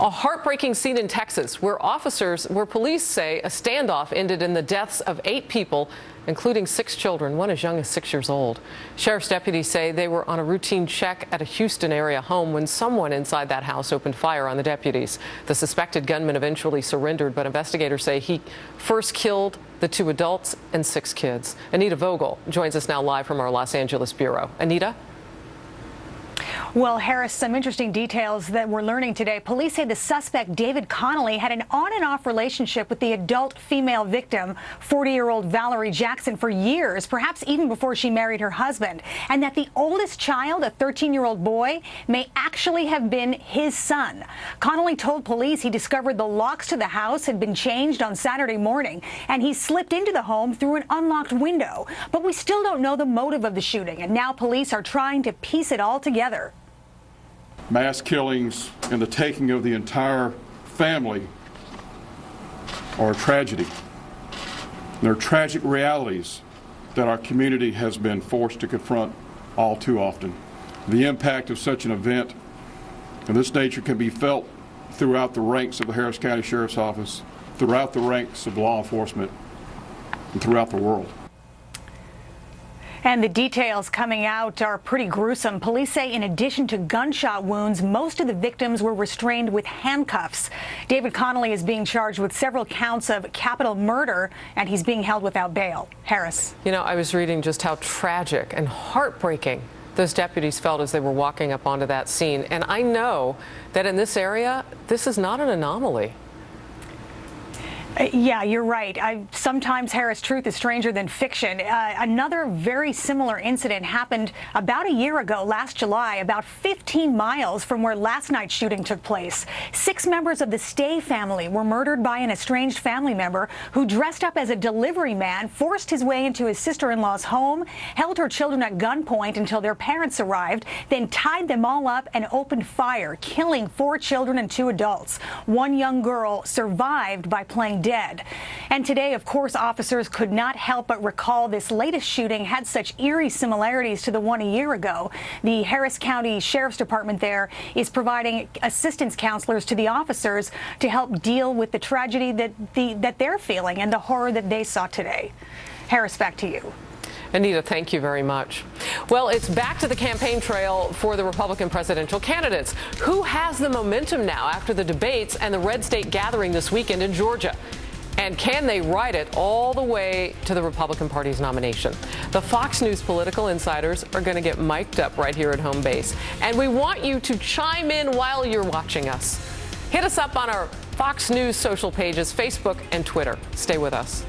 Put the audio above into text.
A heartbreaking scene in Texas where police say a standoff ended in the deaths of 8 people, including 6 children, one as young as 6 years old. Sheriff's deputies say they were on a routine check at a Houston area home when someone inside that house opened fire on the deputies. The suspected gunman eventually surrendered, but investigators say he first killed the 2 adults and 6 kids. Anita Vogel joins us now live from our Los Angeles bureau. Anita? Well, Harris, some interesting details that we're learning today. Police say the suspect, David Connolly, had an on and off relationship with the adult female victim, 40-year-old Valerie Jackson, for years, perhaps even before she married her husband, and that the oldest child, a 13-year-old boy, may actually have been his son. Connolly told police he discovered the locks to the house had been changed on Saturday morning, and he slipped into the home through an unlocked window. But we still don't know the motive of the shooting, and now police are trying to piece it all together. Mass killings and the taking of the entire family are a tragedy. They're tragic realities that our community has been forced to confront all too often. The impact of such an event of this nature can be felt throughout the ranks of the Harris County Sheriff's Office, throughout the ranks of law enforcement, and throughout the world. And the details coming out are pretty gruesome. Police say in addition to gunshot wounds, most of the victims were restrained with handcuffs. David Connolly is being charged with several counts of capital murder, and he's being held without bail. Harris. You know, I was reading just how tragic and heartbreaking those deputies felt as they were walking up onto that scene. And I know that in this area, this is not an anomaly. Yeah, you're right. Sometimes, Harris, truth is stranger than fiction. Another very similar incident happened about a year ago, last July, about 15 miles from where last night's shooting took place. 6 members of the Stay family were murdered by an estranged family member who dressed up as a delivery man, forced his way into his sister-in-law's home, held her children at gunpoint until their parents arrived, then tied them all up and opened fire, killing 4 children and 2 adults. One young girl survived by playing dead. And today, of course, officers could not help but recall this latest shooting had such eerie similarities to the one a year ago. The Harris County Sheriff's Department there is providing assistance counselors to the officers to help deal with the tragedy that they're feeling and the horror that they saw today. Harris, back to you. Anita, thank you very much. Well, it's back to the campaign trail for the Republican presidential candidates. Who has the momentum now after the debates and the red state gathering this weekend in Georgia? And can they ride it all the way to the Republican Party's nomination? The Fox News political insiders are going to get mic'd up right here at home base. And we want you to chime in while you're watching us. Hit us up on our Fox News social pages, Facebook and Twitter. Stay with us.